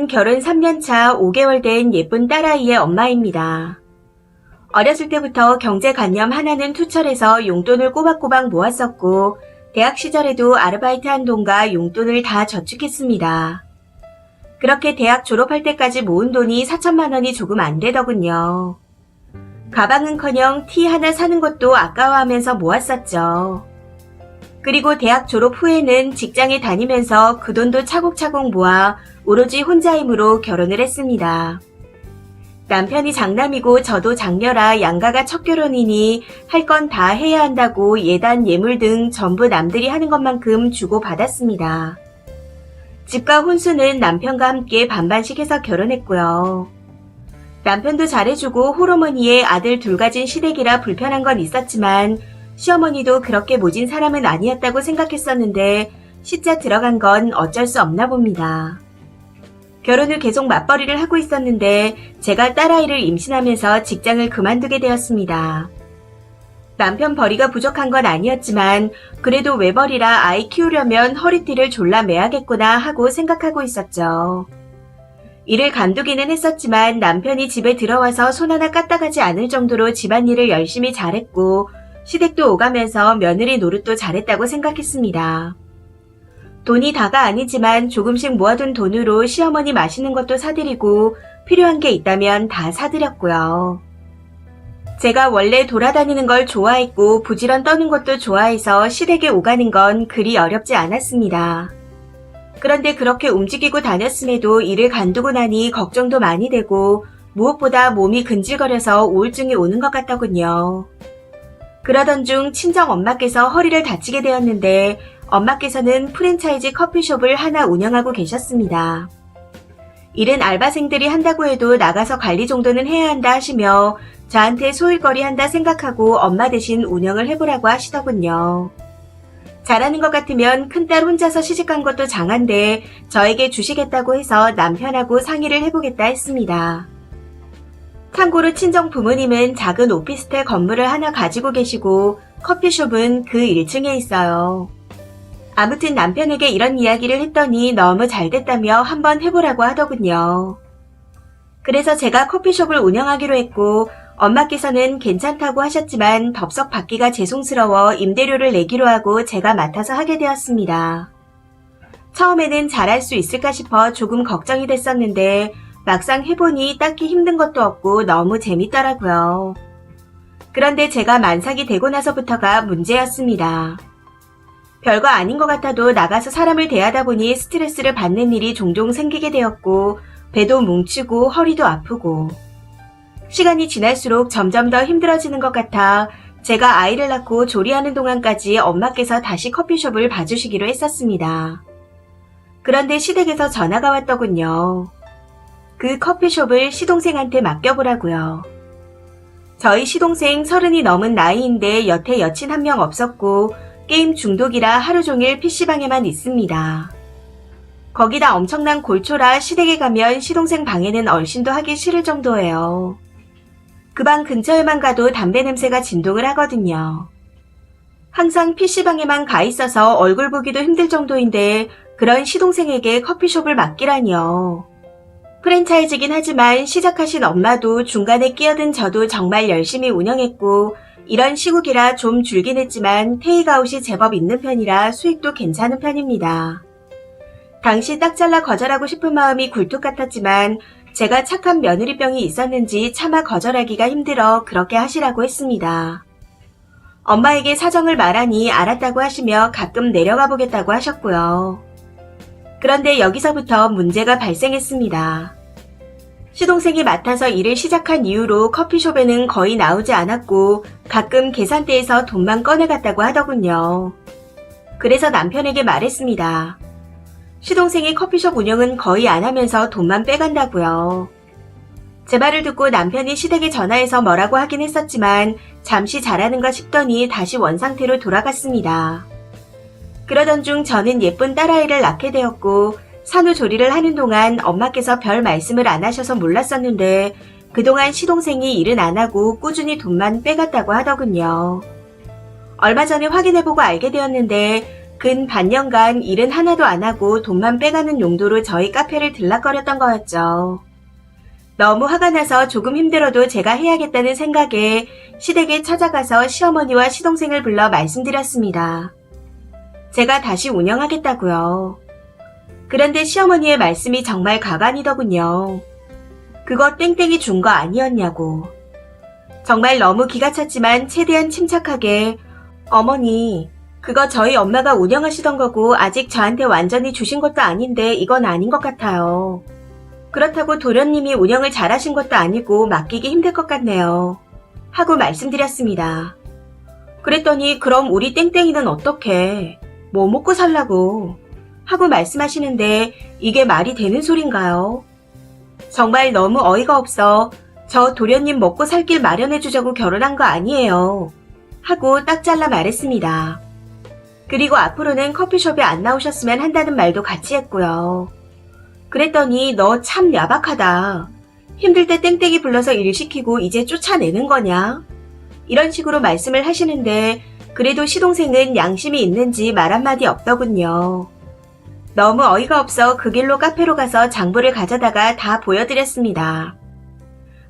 결혼 3년차 5개월 된 예쁜 딸아이의 엄마입니다. 어렸을 때부터 경제관념 하나는 투철해서 용돈을 꼬박꼬박 모았었고 대학 시절에도 아르바이트 한 돈과 용돈을 다 저축했습니다. 그렇게 대학 졸업할 때까지 모은 돈이 4천만 원이 조금 안 되더군요. 가방은커녕 티 하나 사는 것도 아까워하면서 모았었죠. 그리고 대학 졸업 후에는 직장에 다니면서 그 돈도 차곡차곡 모아 오로지 혼자 힘으로 결혼을 했습니다. 남편이 장남이고 저도 장녀라 양가가 첫 결혼이니 할 건 다 해야 한다고 예단 예물 등 전부 남들이 하는 것만큼 주고받았습니다. 집과 혼수는 남편과 함께 반반씩 해서 결혼했고요. 남편도 잘해주고 홀어머니의 아들 둘 가진 시댁이라 불편한 건 있었지만 시어머니도 그렇게 모진 사람은 아니었다고 생각했었는데 시자 들어간 건 어쩔 수 없나 봅니다. 결혼을 계속 맞벌이를 하고 있었는데 제가 딸아이를 임신하면서 직장을 그만두게 되었습니다. 남편 벌이가 부족한 건 아니었지만 그래도 외벌이라 아이 키우려면 허리띠를 졸라 매야겠구나 하고 생각하고 있었죠. 일을 간두기는 했었지만 남편이 집에 들어와서 손 하나 까딱하지 않을 정도로 집안일을 열심히 잘했고 시댁도 오가면서 며느리 노릇도 잘했다고 생각했습니다. 돈이 다가 아니지만 조금씩 모아둔 돈으로 시어머니 맛있는 것도 사드리고 필요한 게 있다면 다 사드렸고요. 제가 원래 돌아다니는 걸 좋아했고 부지런 떠는 것도 좋아해서 시댁에 오가는 건 그리 어렵지 않았습니다. 그런데 그렇게 움직이고 다녔음에도 일을 간두고 나니 걱정도 많이 되고 무엇보다 몸이 근질거려서 우울증이 오는 것 같더군요. 그러던 중 친정 엄마께서 허리를 다치게 되었는데 엄마께서는 프랜차이즈 커피숍을 하나 운영하고 계셨습니다. 일은 알바생들이 한다고 해도 나가서 관리 정도는 해야 한다 하시며 저한테 소일거리 한다 생각하고 엄마 대신 운영을 해보라고 하시더군요. 잘하는 것 같으면 큰딸 혼자서 시집간 것도 장한데 저에게 주시겠다고 해서 남편하고 상의를 해보겠다 했습니다. 참고로 친정 부모님은 작은 오피스텔 건물을 하나 가지고 계시고 커피숍은 그 1층에 있어요. 아무튼 남편에게 이런 이야기를 했더니 너무 잘됐다며 한번 해보라고 하더군요. 그래서 제가 커피숍을 운영하기로 했고 엄마께서는 괜찮다고 하셨지만 덥석 받기가 죄송스러워 임대료를 내기로 하고 제가 맡아서 하게 되었습니다. 처음에는 잘할 수 있을까 싶어 조금 걱정이 됐었는데 막상 해보니 딱히 힘든 것도 없고 너무 재밌더라고요. 그런데 제가 만삭이 되고 나서부터가 문제였습니다. 별거 아닌 것 같아도 나가서 사람을 대하다 보니 스트레스를 받는 일이 종종 생기게 되었고 배도 뭉치고 허리도 아프고 시간이 지날수록 점점 더 힘들어지는 것 같아 제가 아이를 낳고 조리하는 동안까지 엄마께서 다시 커피숍을 봐주시기로 했었습니다. 그런데 시댁에서 전화가 왔더군요. 그 커피숍을 시동생한테 맡겨보라고요. 저희 시동생 30이 넘은 나이인데 여태 여친 한 명 없었고 게임 중독이라 하루 종일 PC방에만 있습니다. 거기다 엄청난 골초라 시댁에 가면 시동생 방에는 얼씬도 하기 싫을 정도예요. 그 방 근처에만 가도 담배 냄새가 진동을 하거든요. 항상 PC방에만 가 있어서 얼굴 보기도 힘들 정도인데 그런 시동생에게 커피숍을 맡기라니요. 프랜차이즈긴 하지만 시작하신 엄마도 중간에 끼어든 저도 정말 열심히 운영했고 이런 시국이라 좀 줄긴 했지만 테이크아웃이 제법 있는 편이라 수익도 괜찮은 편입니다. 당시 딱 잘라 거절하고 싶은 마음이 굴뚝 같았지만 제가 착한 며느리병이 있었는지 차마 거절하기가 힘들어 그렇게 하시라고 했습니다. 엄마에게 사정을 말하니 알았다고 하시며 가끔 내려가 보겠다고 하셨고요. 그런데 여기서부터 문제가 발생했습니다. 시동생이 맡아서 일을 시작한 이후로 커피숍에는 거의 나오지 않았고 가끔 계산대에서 돈만 꺼내갔다고 하더군요. 그래서 남편에게 말했습니다. 시동생이 커피숍 운영은 거의 안 하면서 돈만 빼간다고요. 제 말을 듣고 남편이 시댁에 전화해서 뭐라고 하긴 했었지만 잠시 잘하는가 싶더니 다시 원상태로 돌아갔습니다. 그러던 중 저는 예쁜 딸아이를 낳게 되었고 산후조리를 하는 동안 엄마께서 별 말씀을 안 하셔서 몰랐었는데 그동안 시동생이 일은 안 하고 꾸준히 돈만 빼갔다고 하더군요. 얼마 전에 확인해보고 알게 되었는데 근 반년간 일은 하나도 안 하고 돈만 빼가는 용도로 저희 카페를 들락거렸던 거였죠. 너무 화가 나서 조금 힘들어도 제가 해야겠다는 생각에 시댁에 찾아가서 시어머니와 시동생을 불러 말씀드렸습니다. 제가 다시 운영하겠다고요. 그런데 시어머니의 말씀이 정말 가관이더군요. 그거 땡땡이 준 거 아니었냐고. 정말 너무 기가 찼지만 최대한 침착하게 어머니, 그거 저희 엄마가 운영하시던 거고 아직 저한테 완전히 주신 것도 아닌데 이건 아닌 것 같아요. 그렇다고 도련님이 운영을 잘하신 것도 아니고 맡기기 힘들 것 같네요. 하고 말씀드렸습니다. 그랬더니 그럼 우리 땡땡이는 어떡해? 뭐 먹고 살라고? 하고 말씀하시는데 이게 말이 되는 소린가요? 정말 너무 어이가 없어 저 도련님 먹고 살 길 마련해주자고 결혼한 거 아니에요. 하고 딱 잘라 말했습니다. 그리고 앞으로는 커피숍에 안 나오셨으면 한다는 말도 같이 했고요. 그랬더니 너 참 야박하다. 힘들 때 땡땡이 불러서 일 시키고 이제 쫓아내는 거냐? 이런 식으로 말씀을 하시는데 그래도 시동생은 양심이 있는지 말 한마디 없더군요. 너무 어이가 없어 그 길로 카페로 가서 장부를 가져다가 다 보여드렸습니다.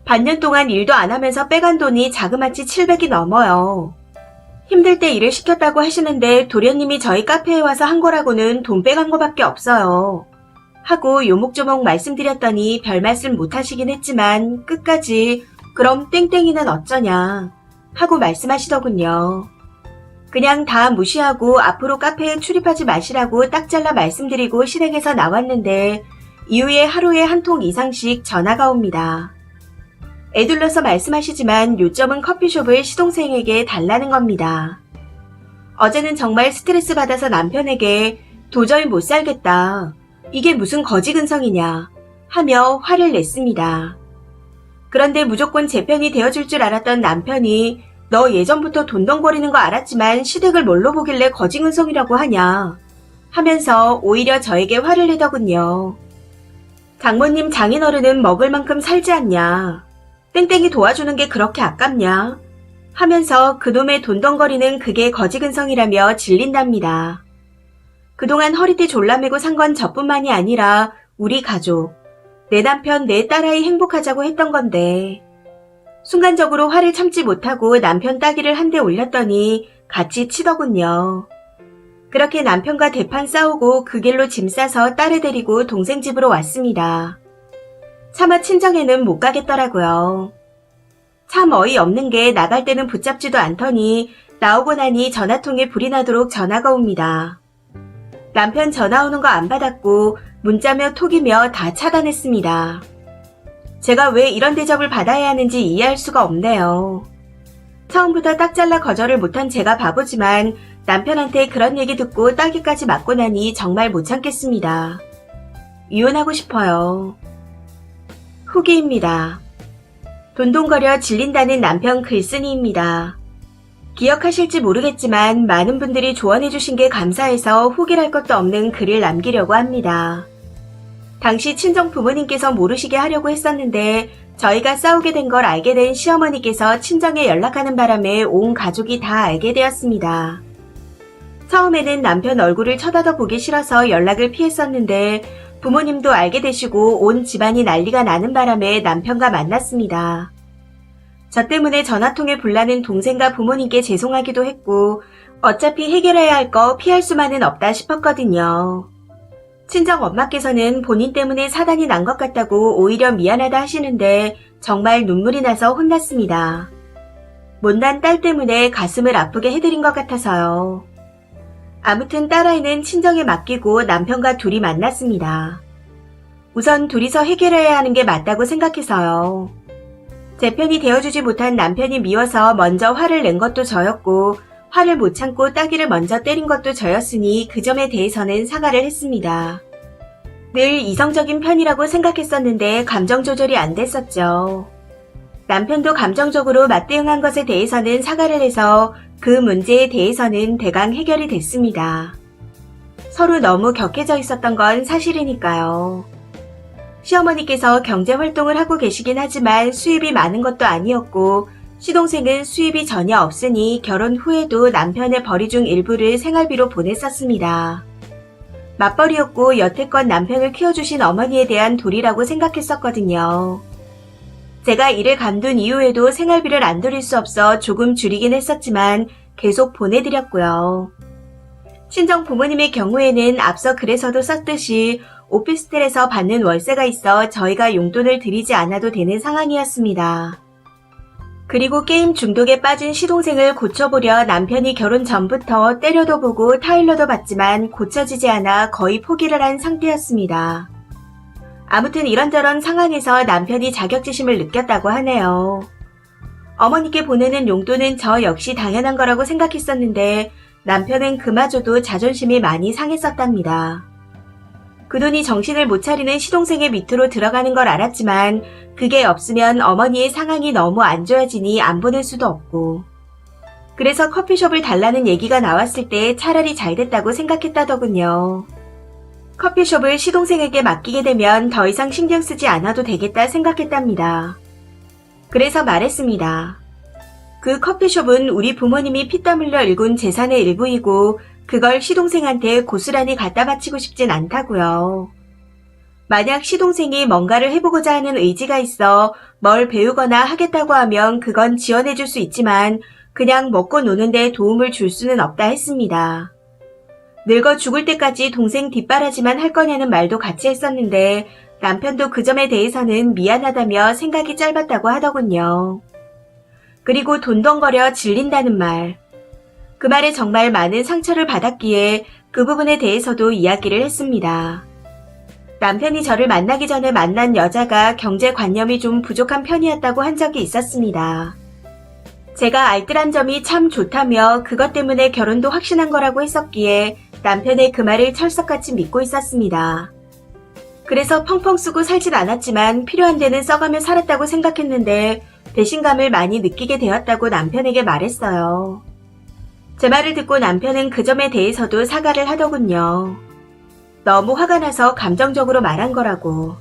반년 동안 일도 안 하면서 빼간 돈이 자그마치 700이 넘어요. 힘들 때 일을 시켰다고 하시는데 도련님이 저희 카페에 와서 한 거라고는 돈 빼간 거밖에 없어요. 하고 요목조목 말씀드렸더니 별 말씀 못 하시긴 했지만 끝까지 그럼 땡땡이는 어쩌냐 하고 말씀하시더군요. 그냥 다 무시하고 앞으로 카페에 출입하지 마시라고 딱 잘라 말씀드리고 실행해서 나왔는데 이후에 하루에 한 통 이상씩 전화가 옵니다. 애둘러서 말씀하시지만 요점은 커피숍을 시동생에게 달라는 겁니다. 어제는 정말 스트레스 받아서 남편에게 도저히 못 살겠다. 이게 무슨 거지근성이냐 하며 화를 냈습니다. 그런데 무조건 제 편이 되어줄 줄 알았던 남편이 너 예전부터 돈덩거리는 거 알았지만 시댁을 뭘로 보길래 거지근성이라고 하냐 하면서 오히려 저에게 화를 내더군요. 장모님 장인어른은 먹을 만큼 살지 않냐. 땡땡이 도와주는 게 그렇게 아깝냐 하면서 그놈의 돈덩거리는 그게 거지근성이라며 질린답니다. 그동안 허리띠 졸라매고 산 건 저뿐만이 아니라 우리 가족, 내 남편, 내 딸아이 행복하자고 했던 건데 순간적으로 화를 참지 못하고 남편 따귀를 한 대 올렸더니 같이 치더군요. 그렇게 남편과 대판 싸우고 그 길로 짐 싸서 딸을 데리고 동생 집으로 왔습니다. 차마 친정에는 못 가겠더라고요. 참 어이없는 게 나갈 때는 붙잡지도 않더니 나오고 나니 전화통에 불이 나도록 전화가 옵니다. 남편 전화 오는 거 안 받았고 문자며 톡이며 다 차단했습니다. 제가 왜 이런 대접을 받아야 하는지 이해할 수가 없네요. 처음부터 딱 잘라 거절을 못한 제가 바보지만 남편한테 그런 얘기 듣고 따귀까지 맞고 나니 정말 못 참겠습니다. 이혼하고 싶어요. 후기입니다. 돈돈거려 질린다는 남편 글쓴이입니다. 기억하실지 모르겠지만 많은 분들이 조언해주신 게 감사해서 후기랄 것도 없는 글을 남기려고 합니다. 당시 친정 부모님께서 모르시게 하려고 했었는데 저희가 싸우게 된 걸 알게 된 시어머니께서 친정에 연락하는 바람에 온 가족이 다 알게 되었습니다. 처음에는 남편 얼굴을 쳐다도 보기 싫어서 연락을 피했었는데 부모님도 알게 되시고 온 집안이 난리가 나는 바람에 남편과 만났습니다. 저 때문에 전화통에 불나는 동생과 부모님께 죄송하기도 했고 어차피 해결해야 할 거 피할 수만은 없다 싶었거든요. 친정 엄마께서는 본인 때문에 사단이 난 것 같다고 오히려 미안하다 하시는데 정말 눈물이 나서 혼났습니다. 못난 딸 때문에 가슴을 아프게 해드린 것 같아서요. 아무튼 딸아이는 친정에 맡기고 남편과 둘이 만났습니다. 우선 둘이서 해결해야 하는 게 맞다고 생각해서요. 제 편이 되어주지 못한 남편이 미워서 먼저 화를 낸 것도 저였고 화를 못 참고 따귀를 먼저 때린 것도 저였으니 그 점에 대해서는 사과를 했습니다. 늘 이성적인 편이라고 생각했었는데 감정 조절이 안 됐었죠. 남편도 감정적으로 맞대응한 것에 대해서는 사과를 해서 그 문제에 대해서는 대강 해결이 됐습니다. 서로 너무 격해져 있었던 건 사실이니까요. 시어머니께서 경제활동을 하고 계시긴 하지만 수입이 많은 것도 아니었고 시동생은 수입이 전혀 없으니 결혼 후에도 남편의 벌이 중 일부를 생활비로 보냈었습니다. 맞벌이였고 여태껏 남편을 키워주신 어머니에 대한 도리라고 생각했었거든요. 제가 일을 감둔 이후에도 생활비를 안 드릴 수 없어 조금 줄이긴 했었지만 계속 보내드렸고요. 친정 부모님의 경우에는 앞서 글에서도 썼듯이 오피스텔에서 받는 월세가 있어 저희가 용돈을 드리지 않아도 되는 상황이었습니다. 그리고 게임 중독에 빠진 시동생을 고쳐보려 남편이 결혼 전부터 때려도 보고 타일러도 받지만 고쳐지지 않아 거의 포기를 한 상태였습니다. 아무튼 이런저런 상황에서 남편이 자격지심을 느꼈다고 하네요. 어머니께 보내는 용돈은 저 역시 당연한 거라고 생각했었는데 남편은 그마저도 자존심이 많이 상했었답니다. 그 돈이 정신을 못 차리는 시동생의 밑으로 들어가는 걸 알았지만 그게 없으면 어머니의 상황이 너무 안 좋아지니 안 보낼 수도 없고 그래서 커피숍을 달라는 얘기가 나왔을 때 차라리 잘 됐다고 생각했다더군요. 커피숍을 시동생에게 맡기게 되면 더 이상 신경 쓰지 않아도 되겠다 생각했답니다. 그래서 말했습니다. 그 커피숍은 우리 부모님이 피땀 흘려 일군 재산의 일부이고 그걸 시동생한테 고스란히 갖다 바치고 싶진 않다고요. 만약 시동생이 뭔가를 해보고자 하는 의지가 있어 뭘 배우거나 하겠다고 하면 그건 지원해줄 수 있지만 그냥 먹고 노는데 도움을 줄 수는 없다 했습니다. 늙어 죽을 때까지 동생 뒷바라지만 할 거냐는 말도 같이 했었는데 남편도 그 점에 대해서는 미안하다며 생각이 짧았다고 하더군요. 그리고 돈덩거려 질린다는 말. 그 말에 정말 많은 상처를 받았기에 그 부분에 대해서도 이야기를 했습니다. 남편이 저를 만나기 전에 만난 여자가 경제관념이 좀 부족한 편이었다고 한 적이 있었습니다. 제가 알뜰한 점이 참 좋다며 그것 때문에 결혼도 확신한 거라고 했었기에 남편의 그 말을 철석같이 믿고 있었습니다. 그래서 펑펑 쓰고 살진 않았지만 필요한 데는 써가며 살았다고 생각했는데 배신감을 많이 느끼게 되었다고 남편에게 말했어요. 제 말을 듣고 남편은 그 점에 대해서도 사과를 하더군요. 너무 화가 나서 감정적으로 말한 거라고.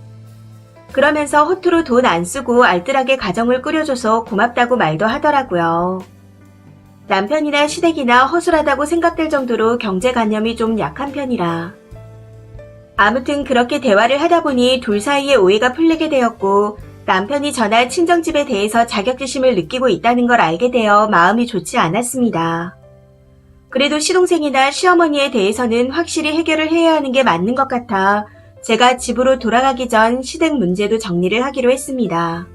그러면서 허투루 돈 안 쓰고 알뜰하게 가정을 꾸려줘서 고맙다고 말도 하더라고요. 남편이나 시댁이나 허술하다고 생각될 정도로 경제관념이 좀 약한 편이라. 아무튼 그렇게 대화를 하다 보니 둘 사이에 오해가 풀리게 되었고 남편이 전할 친정집에 대해서 자격지심을 느끼고 있다는 걸 알게 되어 마음이 좋지 않았습니다. 그래도 시동생이나 시어머니에 대해서는 확실히 해결을 해야 하는 게 맞는 것 같아 제가 집으로 돌아가기 전 시댁 문제도 정리를 하기로 했습니다.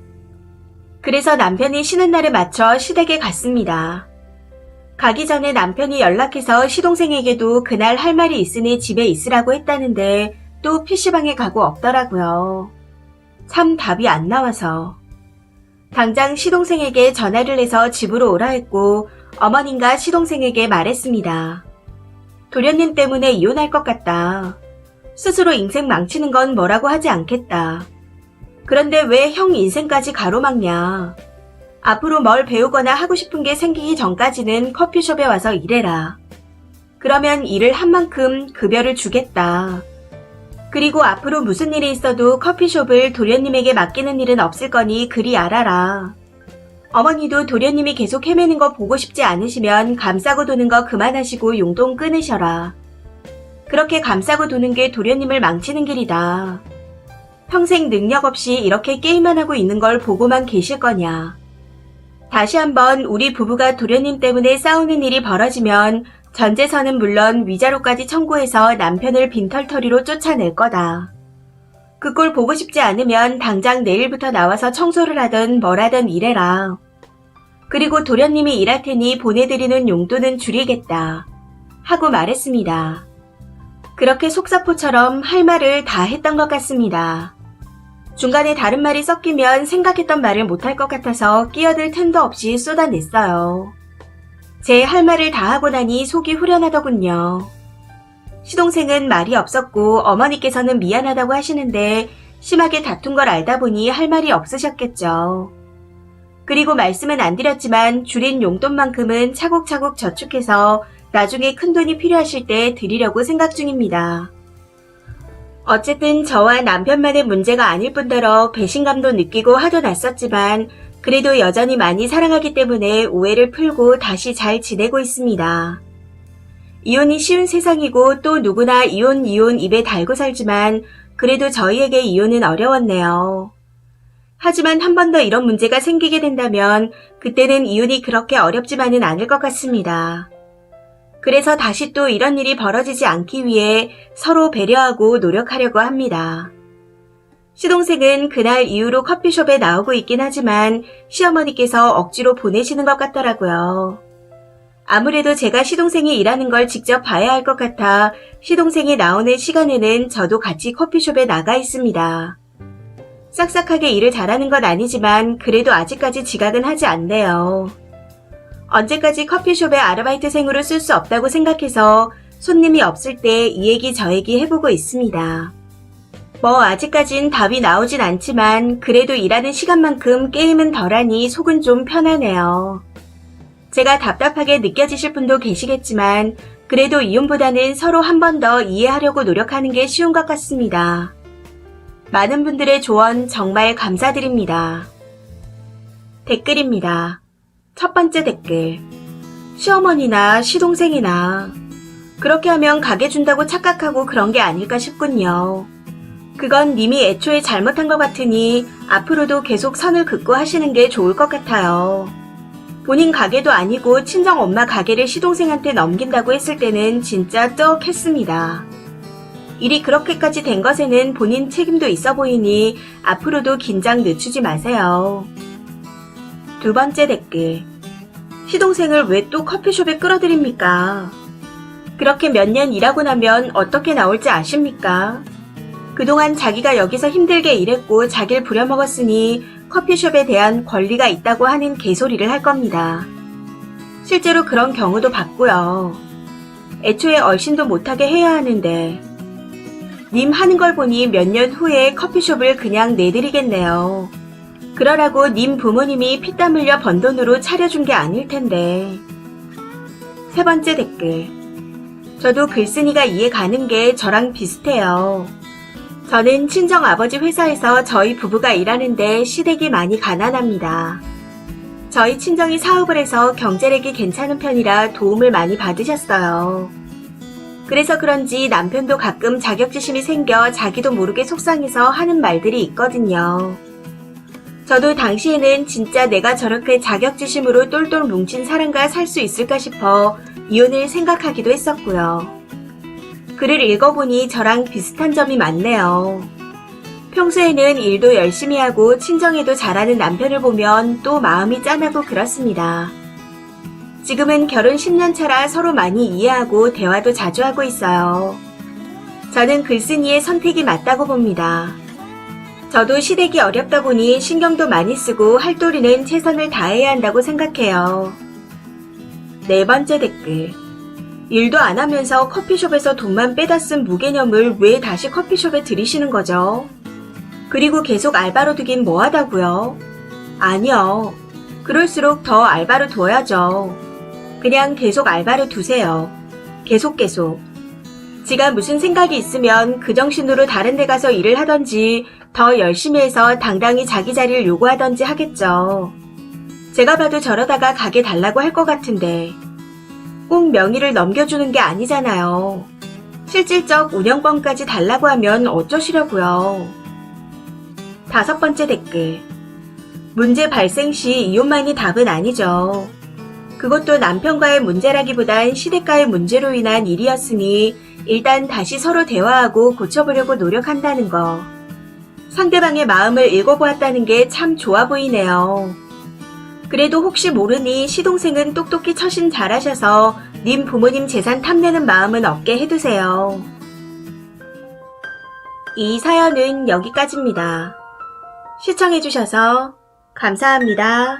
그래서 남편이 쉬는 날에 맞춰 시댁에 갔습니다. 가기 전에 남편이 연락해서 시동생에게도 그날 할 말이 있으니 집에 있으라고 했다는데 또 PC방에 가고 없더라고요. 참 답이 안 나와서. 당장 시동생에게 전화를 해서 집으로 오라 했고 어머님과 시동생에게 말했습니다. 도련님 때문에 이혼할 것 같다. 스스로 인생 망치는 건 뭐라고 하지 않겠다. 그런데 왜 형 인생까지 가로막냐. 앞으로 뭘 배우거나 하고 싶은 게 생기기 전까지는 커피숍에 와서 일해라. 그러면 일을 한 만큼 급여를 주겠다. 그리고 앞으로 무슨 일이 있어도 커피숍을 도련님에게 맡기는 일은 없을 거니 그리 알아라. 어머니도 도련님이 계속 헤매는 거 보고 싶지 않으시면 감싸고 도는 거 그만하시고 용돈 끊으셔라. 그렇게 감싸고 도는 게 도련님을 망치는 길이다. 평생 능력 없이 이렇게 게임만 하고 있는 걸 보고만 계실 거냐. 다시 한번 우리 부부가 도련님 때문에 싸우는 일이 벌어지면 전재산은 물론 위자료까지 청구해서 남편을 빈털터리로 쫓아낼 거다. 그 꼴 보고 싶지 않으면 당장 내일부터 나와서 청소를 하든 뭘 하든 일해라. 그리고 도련님이 일할 테니 보내드리는 용돈은 줄이겠다. 하고 말했습니다. 그렇게 속사포처럼 할 말을 다 했던 것 같습니다. 중간에 다른 말이 섞이면 생각했던 말을 못할 것 같아서 끼어들 틈도 없이 쏟아냈어요. 제 할 말을 다 하고 나니 속이 후련하더군요. 시동생은 말이 없었고 어머니께서는 미안하다고 하시는데 심하게 다툰 걸 알다 보니 할 말이 없으셨겠죠. 그리고 말씀은 안 드렸지만 줄인 용돈만큼은 차곡차곡 저축해서 나중에 큰돈이 필요하실 때 드리려고 생각 중입니다. 어쨌든 저와 남편만의 문제가 아닐 뿐더러 배신감도 느끼고 화도 났었지만 그래도 여전히 많이 사랑하기 때문에 오해를 풀고 다시 잘 지내고 있습니다. 이혼이 쉬운 세상이고 또 누구나 이혼 입에 달고 살지만 그래도 저희에게 이혼은 어려웠네요. 하지만 한 번 더 이런 문제가 생기게 된다면 그때는 이혼이 그렇게 어렵지만은 않을 것 같습니다. 그래서 다시 또 이런 일이 벌어지지 않기 위해 서로 배려하고 노력하려고 합니다. 시동생은 그날 이후로 커피숍에 나오고 있긴 하지만 시어머니께서 억지로 보내시는 것 같더라고요. 아무래도 제가 시동생이 일하는 걸 직접 봐야 할 것 같아 시동생이 나오는 시간에는 저도 같이 커피숍에 나가 있습니다. 싹싹하게 일을 잘하는 건 아니지만 그래도 아직까지 지각은 하지 않네요. 언제까지 커피숍에 아르바이트생으로 쓸 수 없다고 생각해서 손님이 없을 때 이 얘기 저 얘기 해보고 있습니다. 뭐 아직까진 답이 나오진 않지만 그래도 일하는 시간만큼 게임은 덜하니 속은 좀 편하네요. 제가 답답하게 느껴지실 분도 계시겠지만 그래도 이혼보다는 서로 한 번 더 이해하려고 노력하는 게 쉬운 것 같습니다. 많은 분들의 조언 정말 감사드립니다. 댓글입니다. 첫 번째 댓글. 시어머니나 시동생이나 그렇게 하면 가게 준다고 착각하고 그런 게 아닐까 싶군요. 그건 님이 애초에 잘못한 것 같으니 앞으로도 계속 선을 긋고 하시는 게 좋을 것 같아요. 본인 가게도 아니고 친정엄마 가게를 시동생한테 넘긴다고 했을 때는 진짜 뜨억했습니다. 일이 그렇게까지 된 것에는 본인 책임도 있어 보이니 앞으로도 긴장 늦추지 마세요. 두 번째 댓글. 시동생을 왜 또 커피숍에 끌어들입니까? 그렇게 몇 년 일하고 나면 어떻게 나올지 아십니까? 그동안 자기가 여기서 힘들게 일했고 자기를 부려먹었으니 커피숍에 대한 권리가 있다고 하는 개소리를 할 겁니다. 실제로 그런 경우도 봤고요. 애초에 얼씬도 못하게 해야 하는데 님 하는 걸 보니 몇 년 후에 커피숍을 그냥 내드리겠네요. 그러라고 님 부모님이 피땀 흘려 번 돈으로 차려준 게 아닐 텐데. 세 번째 댓글. 저도 글쓴이가 이해 가는 게 저랑 비슷해요. 저는 친정아버지 회사에서 저희 부부가 일하는데 시댁이 많이 가난합니다. 저희 친정이 사업을 해서 경제력이 괜찮은 편이라 도움을 많이 받으셨어요. 그래서 그런지 남편도 가끔 자격지심이 생겨 자기도 모르게 속상해서 하는 말들이 있거든요. 저도 당시에는 진짜 내가 저렇게 자격지심으로 똘똘 뭉친 사람과 살 수 있을까 싶어 이혼을 생각하기도 했었고요. 글을 읽어보니 저랑 비슷한 점이 많네요. 평소에는 일도 열심히 하고 친정에도 잘하는 남편을 보면 또 마음이 짠하고 그렇습니다. 지금은 결혼 10년 차라 서로 많이 이해하고 대화도 자주 하고 있어요. 저는 글쓴이의 선택이 맞다고 봅니다. 저도 시댁이 어렵다 보니 신경도 많이 쓰고 할도리는 최선을 다해야 한다고 생각해요. 네 번째 댓글. 일도 안 하면서 커피숍에서 돈만 빼다 쓴 무개념을 왜 다시 커피숍에 들이시는 거죠? 그리고 계속 알바로 두긴 뭐하다고요? 아니요. 그럴수록 더 알바로 둬야죠. 그냥 계속 알바로 두세요. 계속. 지가 무슨 생각이 있으면 그 정신으로 다른 데 가서 일을 하던지 더 열심히 해서 당당히 자기 자리를 요구하던지 하겠죠. 제가 봐도 저러다가 가게 달라고 할 것 같은데 꼭 명의를 넘겨주는 게 아니잖아요. 실질적 운영권까지 달라고 하면 어쩌시려고요. 다섯 번째 댓글. 문제 발생 시 이혼만이 답은 아니죠. 그것도 남편과의 문제라기보단 시댁과의 문제로 인한 일이었으니 일단 다시 서로 대화하고 고쳐보려고 노력한다는 거. 상대방의 마음을 읽어보았다는 게 참 좋아 보이네요. 그래도 혹시 모르니 시동생은 똑똑히 처신 잘하셔서 님 부모님 재산 탐내는 마음은 없게 해두세요. 이 사연은 여기까지입니다. 시청해주셔서 감사합니다.